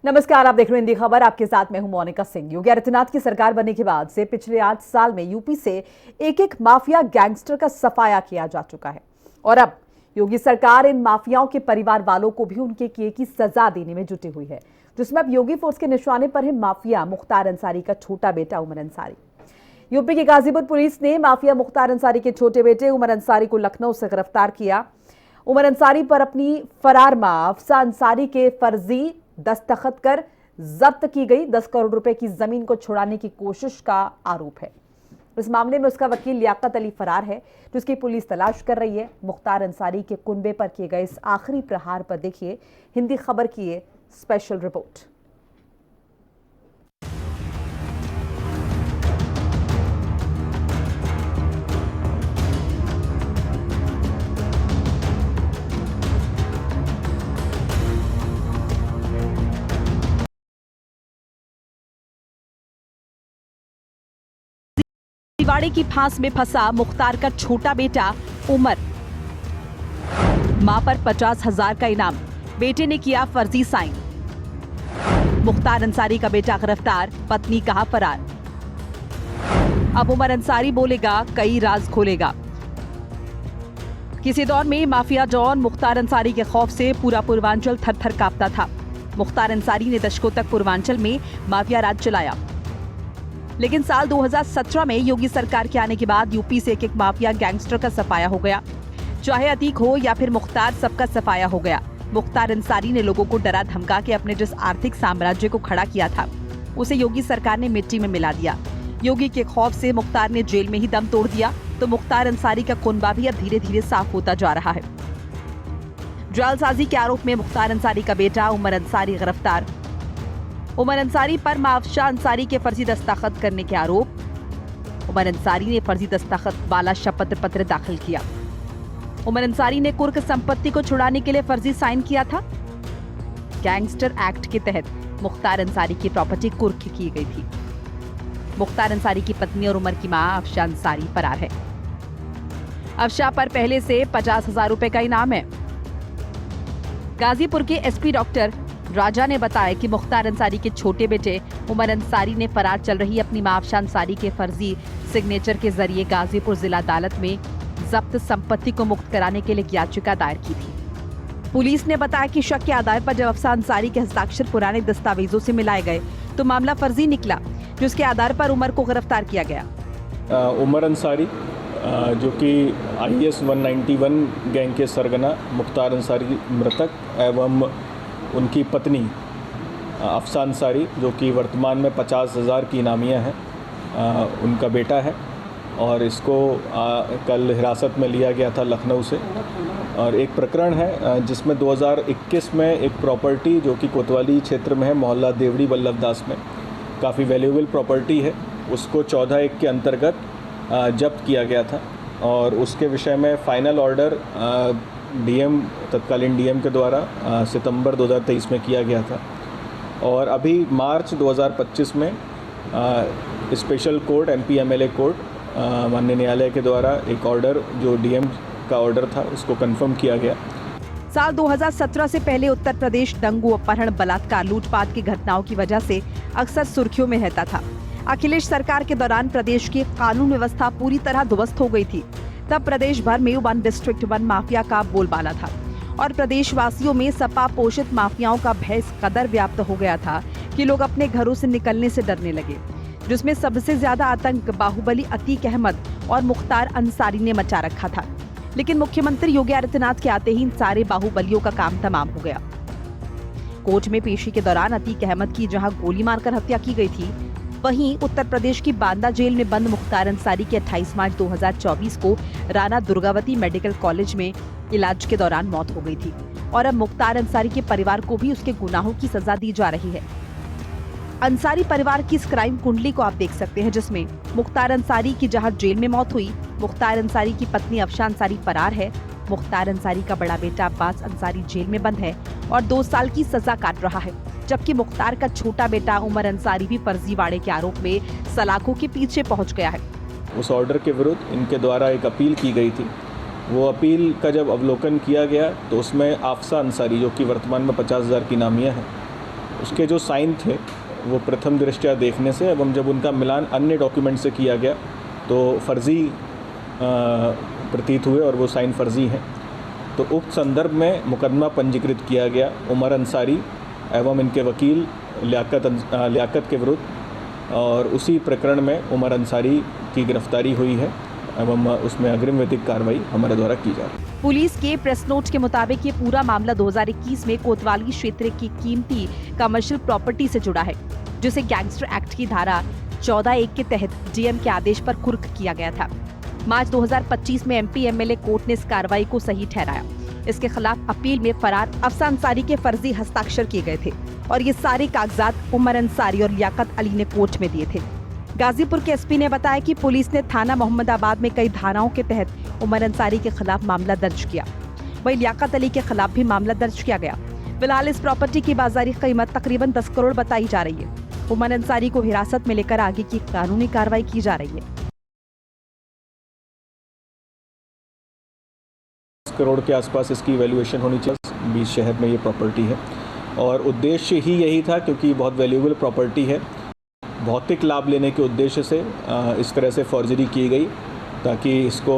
नमस्कार, आप देख रहे हैं हिंदी खबर। आपके साथ मैं हूं मोनिका सिंह। योगी आदित्यनाथ की सरकार बनने के बाद से पिछले 8 साल में यूपी से एक माफिया गैंगस्टर का सफाया किया जा चुका है और अब योगी सरकार इन माफियाओं के परिवार वालों को भी उनके किए की सजा देने में जुटी हुई है, जिसमें अब योगी फोर्स के निशाने पर है माफिया मुख्तार अंसारी का छोटा बेटा उमर अंसारी। यूपी की गाजीपुर पुलिस ने माफिया मुख्तार अंसारी के छोटे बेटे उमर अंसारी को लखनऊ से गिरफ्तार किया। उमर अंसारी पर अपनी फरार मां अफसा अंसारी के फर्जी दस्तखत कर जब्त की गई 10 करोड़ रुपए की जमीन को छुड़ाने की कोशिश का आरोप है। इस मामले में उसका वकील लियाकत अली फरार है, जिसकी पुलिस तलाश कर रही है। मुख्तार अंसारी के कुनबे पर किए गए इस आखिरी प्रहार पर देखिए हिंदी खबर की ये स्पेशल रिपोर्ट। दिवाड़े की फांस में फंसा मुख्तार का छोटा बेटा उमर। मां पर 50,000 का इनाम, बेटे ने किया फर्जी साइन। मुख्तार अंसारी का बेटा गिरफ्तार, पत्नी कहा फरार। अब उमर अंसारी बोलेगा, कई राज खोलेगा। किसी दौर में माफिया डॉन मुख्तार अंसारी के खौफ से पूरा पूर्वांचल थर-थर कांपता था। मुख्तार अंसारी ने दशकों तक पूर्वांचल में माफिया राज चलाया, लेकिन साल 2017 में योगी सरकार के आने के बाद यूपी से एक माफिया गैंगस्टर का सफाया हो गया। चाहे अतीक हो या फिर मुख्तार, सबका सफाया हो गया। मुख्तार अंसारी ने लोगों को डरा धमका के अपने जिस आर्थिक साम्राज्य को खड़ा किया था, उसे योगी सरकार ने मिट्टी में मिला दिया। योगी के खौफ से मुख्तार ने जेल में ही दम तोड़ दिया, तो मुख्तार अंसारी का कुनबा भी अब धीरे धीरे साफ होता जा रहा है। जालसाजी के आरोप में मुख्तार अंसारी का बेटा उमर अंसारी गिरफ्तार। उमर अंसारी पर मां अफसा अंसारी के फर्जी दस्तखत करने के आरोप। उमर अंसारी ने फर्जी दस्तखत वाला शपथ पत्र दाखिल किया। उमर अंसारी ने कुर्क संपत्ति को छुड़ाने के लिए फर्जी साइन किया था। गैंगस्टर एक्ट के तहत मुख्तार अंसारी की प्रॉपर्टी कुर्क की गई थी। मुख्तार अंसारी की पत्नी और उमर की मां अफसा अंसारी फरार है। अफसा पर पहले से 50,000 रुपए का इनाम है। गाजीपुर के एसपी डॉक्टर राजा ने बताया कि मुख्तार अंसारी के छोटे बेटे उमर अंसारी ने फरार चल रही अपनी मां अफसा अंसारी के फर्जी सिग्नेचर के जरिए गाजीपुर जिला अदालत में जब्त संपत्ति को मुक्त कराने के लिए याचिका दायर की थी। पुलिस ने बताया कि शक के आधार पर जब अफसा अंसारी के हस्ताक्षर पुराने दस्तावेजों से मिलाए गए तो मामला फर्जी निकला, जिसके आधार पर उमर को गिरफ्तार किया गया। उमर अंसारी जो कि IS 191 गैंग के सरगना मुख्तार अंसारी मृतक एवं उनकी पत्नी अफसा अंसारी, जो कि वर्तमान में 50,000 की इनामिया है, उनका बेटा है और इसको कल हिरासत में लिया गया था लखनऊ से। और एक प्रकरण है जिसमें 2021 में एक प्रॉपर्टी जो कि कोतवाली क्षेत्र में है, मोहल्ला देवड़ी वल्लभदास में, काफ़ी वैल्यूएबल प्रॉपर्टी है, उसको 14(1) के अंतर्गत जब्त किया गया था और उसके विषय में फाइनल ऑर्डर तत्कालीन डीएम के द्वारा सितंबर 2023 में किया गया था। और अभी मार्च 2025 में special court MP MLA court माननीय न्यायालय के द्वारा एक ऑर्डर जो डीएम का ऑर्डर था उसको कंफर्म किया गया। साल 2017 से पहले उत्तर प्रदेश दंगों, अपहरण, बलात्कार, लूटपाट की घटनाओं की वजह से अक्सर सुर्खियों में रहता था। अखिलेश सरकार के दौरान प्रदेश की कानून व्यवस्था पूरी तरह ध्वस्त हो गई थी। तब प्रदेश भर में 1 डिस्ट्रिक्ट 1 माफिया का बोलबाला था और प्रदेशवासियों में सपा पोषित माफियाओं का भय इस कदर व्याप्त हो गया था कि लोग अपने घरों से निकलने से डरने लगे, जिसमें सबसे ज्यादा आतंक बाहुबली अतीक अहमद और मुख्तार अंसारी ने मचा रखा था। लेकिन मुख्यमंत्री योगी आदित्यनाथ के आते ही इन सारे बाहुबलियों का काम तमाम हो गया। कोर्ट में पेशी के दौरान अतीक अहमद की जहां गोली मारकर हत्या की गई थी, वहीं उत्तर प्रदेश की बांदा जेल में बंद मुख्तार अंसारी की 28 मार्च 2024 को राणा दुर्गावती मेडिकल कॉलेज में इलाज के दौरान मौत हो गई थी। और अब मुख्तार अंसारी के परिवार को भी उसके गुनाहों की सजा दी जा रही है। अंसारी परिवार की इस क्राइम कुंडली को आप देख सकते हैं, जिसमें मुख्तार अंसारी की जहां जेल में मौत हुई, मुख्तार अंसारी की पत्नी अफसा अंसारी फरार है, मुख्तार अंसारी का बड़ा बेटा अब्बास अंसारी जेल में बंद है और 2 साल की सजा काट रहा है, जबकि मुख्तार का छोटा बेटा उमर अंसारी भी फर्जीवाड़े के आरोप में सलाखों के पीछे पहुंच गया है। उस ऑर्डर के विरुद्ध इनके द्वारा एक अपील की गई थी। वो अपील का जब अवलोकन किया गया तो उसमें अफसा अंसारी, जो कि वर्तमान में 50,000 की नामिया है, उसके जो साइन थे वो प्रथम दृष्टया देखने से एवं जब उनका मिलान अन्य डॉक्यूमेंट से किया गया तो फर्जी प्रतीत हुए और वो साइन फर्जी हैं। तो उक्त संदर्भ में मुकदमा पंजीकृत किया गया उमर अंसारी एवं इनके वकील लियाकत के विरुद्ध, और उसी प्रकरण में उमर अंसारी की गिरफ्तारी हुई है एवं उसमें अग्रिम विधिक कार्रवाई हमारे द्वारा की जा रही है। पुलिस के प्रेस नोट के मुताबिक ये पूरा मामला 2021 में कोतवाली क्षेत्र की कीमती कमर्शियल प्रॉपर्टी से जुड़ा है, जिसे गैंगस्टर एक्ट की धारा 14(1) के तहत डीएम के आदेश पर कुर्क किया गया था। मार्च 2025 में एमपी एमएलए कोर्ट ने इस कार्रवाई को सही ठहराया। इसके खिलाफ अपील में फरार अफसान अंसारी के फर्जी हस्ताक्षर किए गए थे और ये सारे कागजात उमर अंसारी और लियाकत अली ने कोर्ट में दिए थे। गाजीपुर के एसपी ने बताया कि पुलिस ने थाना मोहम्मदाबाद में कई धाराओं के तहत उमर अंसारी के खिलाफ मामला दर्ज किया। वहीं लियाकत अली के खिलाफ भी मामला दर्ज किया गया। फिलहाल इस प्रॉपर्टी की बाजारी कीमत तकरीबन 10 करोड़ बताई जा रही है। उमर अंसारी को हिरासत में लेकर आगे की कानूनी कार्रवाई की जा रही है। 10 करोड़ के आसपास इसकी वैल्यूएशन होनी चाहिए। 20 शहर में ये प्रॉपर्टी है और उद्देश्य ही यही था, क्योंकि बहुत वैल्यूएबल प्रॉपर्टी है। भौतिक लाभ लेने के उद्देश्य से इस तरह से फॉर्जरी की गई ताकि इसको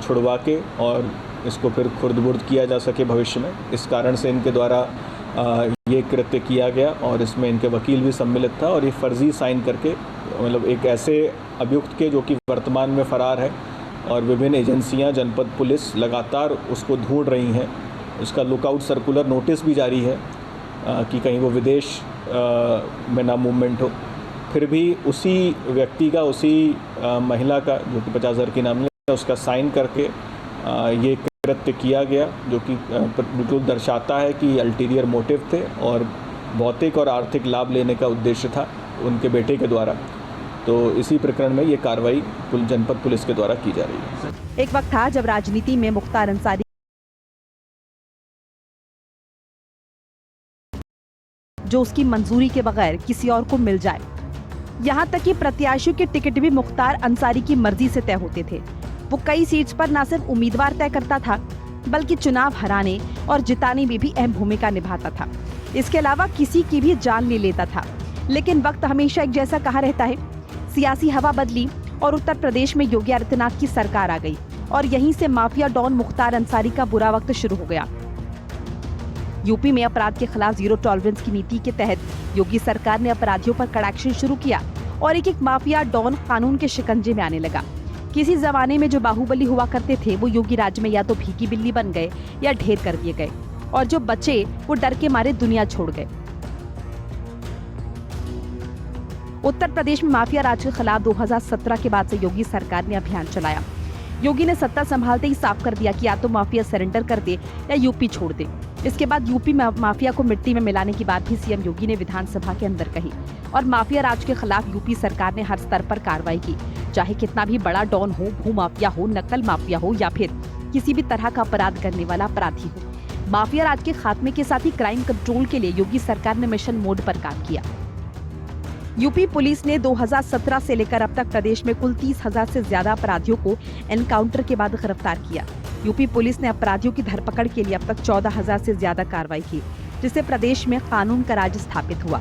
छुड़वा के और इसको फिर खुर्द-बुर्द किया जा सके भविष्य में। इस कारण से इनके द्वारा ये कृत्य किया गया और इसमें इनके वकील भी सम्मिलित था और ये फर्जी साइन करके, मतलब एक ऐसे अभियुक्त के जो कि वर्तमान में फरार है और विभिन्न एजेंसियां, जनपद पुलिस लगातार उसको ढूंढ रही हैं। उसका लुकआउट सर्कुलर नोटिस भी जारी है कि कहीं वो विदेश में ना मूवमेंट हो। फिर भी उसी व्यक्ति का, उसी महिला का जो कि 50,000 की नाम है, उसका साइन करके ये कृत्य किया गया, जो कि बिल्कुल दर्शाता है कि अल्टीरियर मोटिव थे और भौतिक और आर्थिक लाभ लेने का उद्देश्य था उनके बेटे के द्वारा। तो इसी प्रकरण में ये कार्रवाई जनपद पुलिस के द्वारा की जा रही है। एक वक्त था जब राजनीति में मुख्तार अंसारी जो उसकी मंजूरी के बगैर किसी और को मिल जाए, यहाँ तक कि प्रत्याशियों के टिकट भी मुख्तार अंसारी की मर्जी से तय होते थे। वो कई सीट्स पर न सिर्फ उम्मीदवार तय करता था बल्कि चुनाव हराने और जिताने में भी अहम भूमिका निभाता था। इसके अलावा किसी की भी जान ले लेता था। लेकिन वक्त हमेशा एक जैसा कहा रहता है। सियासी हवा बदली और उत्तर प्रदेश में योगी आदित्यनाथ की सरकार आ गई और यहीं से माफिया डॉन मुख्तार अंसारी का बुरा वक्त शुरू हो गया। यूपी में अपराध के खिलाफ जीरो टॉलरेंस की नीति के तहत योगी सरकार ने अपराधियों पर कड़ा एक्शन शुरू किया और एक एक माफिया डॉन कानून के शिकंजे में आने लगा। किसी जमाने में जो बाहुबली हुआ करते थे वो योगी राज में या तो भीगी बिल्ली बन गए या ढेर कर दिए गए और जो बचे वो डर के मारे दुनिया छोड़ गए। उत्तर प्रदेश में माफिया राज के खिलाफ 2017 के बाद से योगी सरकार ने अभियान चलाया। योगी ने सत्ता संभालते ही साफ कर दिया कि या तो माफिया सरेंडर कर दे या यूपी छोड़ दे। इसके बाद यूपी में माफिया को मिट्टी में मिलाने की बात भी सीएम योगी ने विधानसभा के अंदर कही और माफिया राज के खिलाफ यूपी सरकार ने हर स्तर पर कार्रवाई की, चाहे कितना भी बड़ा डॉन हो, भू माफिया हो, नकल माफिया हो या फिर किसी भी तरह का अपराध करने वाला अपराधी हो। माफिया राज के खात्मे के साथ ही क्राइम कंट्रोल के लिए योगी सरकार ने मिशन मोड पर काम किया। यूपी पुलिस ने 2017 से लेकर अब तक प्रदेश में कुल 30,000 से ज्यादा अपराधियों को एनकाउंटर के बाद गिरफ्तार किया। यूपी पुलिस ने अपराधियों की धरपकड़ के लिए अब तक 14,000 से ज्यादा कार्रवाई की, जिससे प्रदेश में कानून का राज स्थापित हुआ।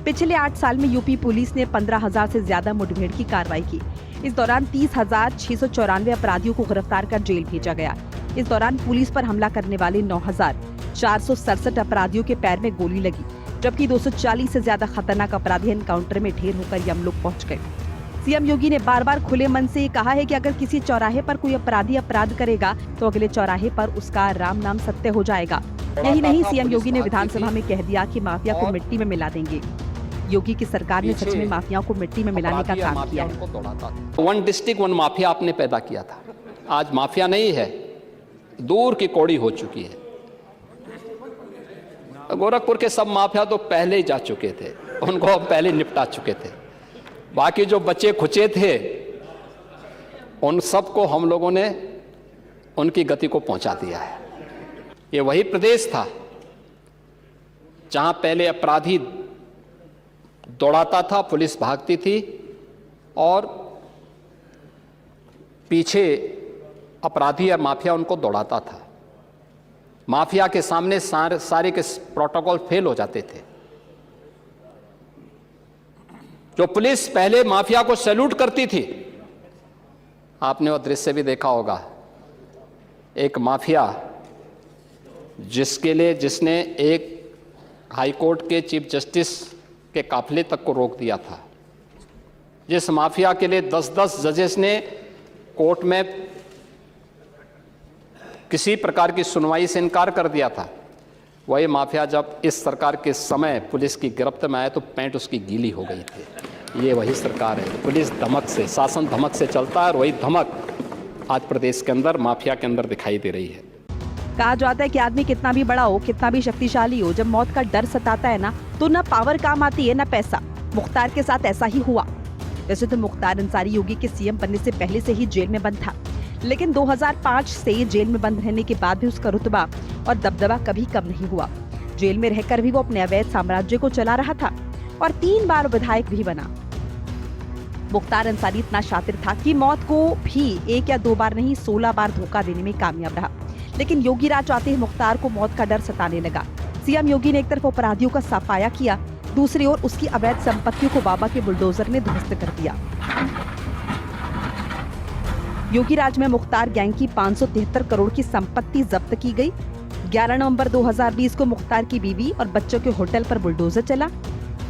पिछले 8 साल में यूपी पुलिस ने 15,000 से ज्यादा मुठभेड़ की कार्रवाई की। इस दौरान 30,694 अपराधियों को गिरफ्तार कर जेल भेजा गया। इस दौरान पुलिस पर हमला करने वाले 9,467 अपराधियों के पैर में गोली लगी, जबकि 240 से ज्यादा खतरनाक अपराधी एनकाउंटर में ढेर होकर यमलोक पहुंच गए। सीएम योगी ने बार बार खुले मन से कहा है कि अगर किसी चौराहे पर कोई अपराधी अपराध करेगा तो अगले चौराहे पर उसका राम नाम सत्य हो जाएगा। यही नहीं, सीएम योगी ने विधानसभा में कह दिया कि माफिया को मिट्टी में मिला देंगे। योगी की सरकार ने सच में माफिया को मिट्टी में मिलाने का काम किया है। वन डिस्ट्रिक्ट वन माफिया आपने पैदा किया था, आज माफिया नहीं है, दूर की कौड़ी हो चुकी है। गोरखपुर के सब माफिया तो पहले ही जा चुके थे, उनको हम पहले निपटा चुके थे। बाकी जो बच्चे खुचे थे उन सबको हम लोगों ने उनकी गति को पहुंचा दिया है। ये वही प्रदेश था जहां पहले अपराधी दौड़ाता था, पुलिस भागती थी और पीछे अपराधी या माफिया उनको दौड़ाता था। माफिया के सामने सारे के प्रोटोकॉल फेल हो जाते थे। जो पुलिस पहले माफिया को सैल्यूट करती थी, आपने वो दृश्य भी देखा होगा, एक माफिया जिसने एक हाईकोर्ट के चीफ जस्टिस के काफिले तक को रोक दिया था, जिस माफिया के लिए 10-10 जजेस ने कोर्ट में किसी प्रकार की सुनवाई से इनकार कर दिया था, वही माफिया जब इस सरकार के समय पुलिस की गिरफ्त में आया तो पैंट उसकी गीली हो गई थी। ये वही सरकार है। पुलिस धमक से, शासन धमक से चलता है और वही धमक आज प्रदेश के अंदर माफिया के अंदर दिखाई दे रही है। कहा जाता है कि आदमी कितना भी बड़ा हो, कितना भी शक्तिशाली हो, जब मौत का डर सताता है ना, तो ना पावर काम आती है ना पैसा। मुख्तार के साथ ऐसा ही हुआ। वैसे तो मुख्तार अंसारी योगी के सीएम बनने से पहले से ही जेल में बंद था, लेकिन 2005 से जेल में बंद रहने के बाद भी उसका रुतबा और दबदबा कभी कम नहीं हुआ। जेल में रहकर भी वो अपने अवैध साम्राज्य को चला रहा था और 3 बार विधायक भी बना। मुख्तार अंसारी इतना शातिर था कि मौत को भी 1 या 2 बार नहीं 16 बार धोखा देने में कामयाब रहा। लेकिन योगी राज आते ही मुख्तार को मौत का डर सताने लगा। सीएम योगी ने एक तरफ अपराधियों का सफाया किया, दूसरी ओर उसकी अवैध संपत्तियों को बाबा के बुलडोजर ने ध्वस्त कर दिया। योगी राज में मुख्तार गैंग की 573 करोड़ की संपत्ति जब्त की गई। 11 नवंबर 2020 को मुख्तार की बीवी और बच्चों के होटल पर बुलडोजर चला।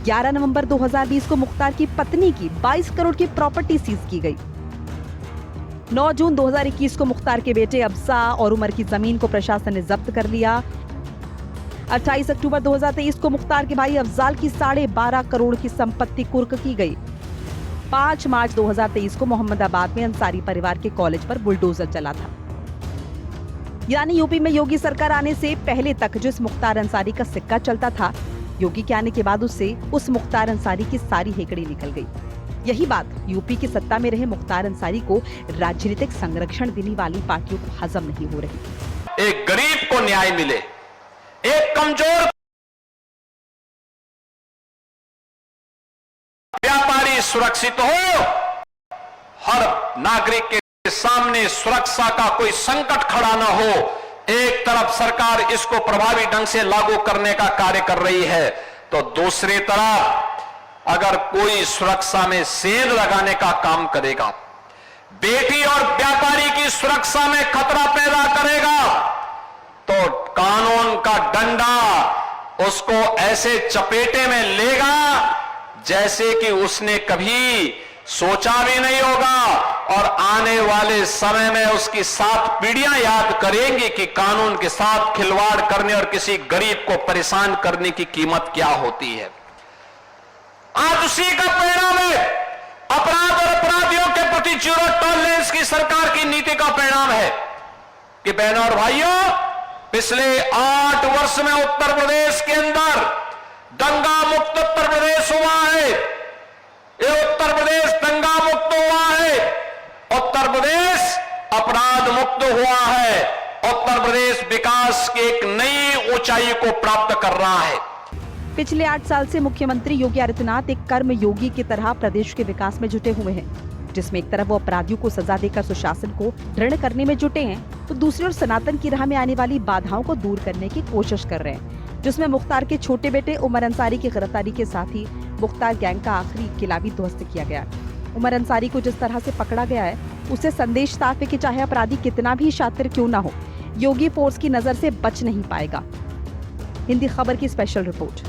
11 नवंबर 2020 को मुख्तार की पत्नी की 22 करोड़ की प्रॉपर्टी सीज की गई। 9 जून 2021 को मुख्तार के बेटे अब्सा और उमर की जमीन को प्रशासन ने जब्त कर लिया। 28 अक्टूबर 2023 को मुख्तार के भाई अफजाल की 12.5 करोड़ की संपत्ति कुर्क की गई। 5 मार्च 2023 को मोहम्मदाबाद में अंसारी परिवार के कॉलेज पर बुलडोजर चला था। यानी यूपी में योगी सरकार आने से पहले तक जिस मुख्तार अंसारी का सिक्का चलता था, योगी के आने के बाद उससे उस मुख्तार अंसारी की सारी हेकड़ी निकल गई। यही बात यूपी की सत्ता में रहे मुख्तार अंसारी को राजनीतिक संरक्षण देने वाली पार्टियों को हजम नहीं हो रही। एक गरीब को न्याय मिले, एक कमजोर व्यापारी सुरक्षित हो, हर नागरिक के सामने सुरक्षा का कोई संकट खड़ा न हो। एक तरफ सरकार इसको प्रभावी ढंग से लागू करने का कार्य कर रही है, तो दूसरी तरफ अगर कोई सुरक्षा में सेंध लगाने का काम करेगा, बेटी और व्यापारी की सुरक्षा में खतरा पैदा करेगा, तो कानून का डंडा उसको ऐसे चपेटे में लेगा जैसे कि उसने कभी सोचा भी नहीं होगा। और आने वाले समय में उसकी 7 पीढ़ियां याद करेंगी कि कानून के साथ खिलवाड़ करने और किसी गरीब को परेशान करने की कीमत क्या होती है। आज उसी का परिणाम है। अपराध और अपराधियों के प्रति 0 टॉलरेंस की सरकार की नीति का परिणाम है कि बहनों और भाइयों, पिछले 8 वर्ष में उत्तर प्रदेश के अंदर दंगा मुक्त उत्तर प्रदेश हुआ है। ये उत्तर प्रदेश दंगा मुक्त हुआ है, उत्तर प्रदेश अपराध मुक्त हुआ है, उत्तर प्रदेश विकास की एक नई ऊंचाई को प्राप्त कर रहा है। पिछले 8 साल से मुख्यमंत्री योगी आदित्यनाथ एक कर्म योगी की तरह प्रदेश के विकास में जुटे हुए हैं, जिसमें एक तरफ वो अपराधियों को सजा देकर सुशासन को दृढ़ करने में जुटे हैं, तो दूसरी ओर सनातन की राह में आने वाली बाधाओं को दूर करने की कोशिश कर रहे हैं, जिसमें मुख्तार के छोटे बेटे उमर अंसारी की गिरफ्तारी के साथ ही मुख्तार गैंग का आखिरी किला भी ध्वस्त किया गया। उमर अंसारी को जिस तरह से पकड़ा गया है, उससे संदेश साफ है कि चाहे अपराधी कितना भी शातिर क्यों ना हो, योगी फोर्स की नजर से बच नहीं पाएगा। हिंदी खबर की स्पेशल रिपोर्ट।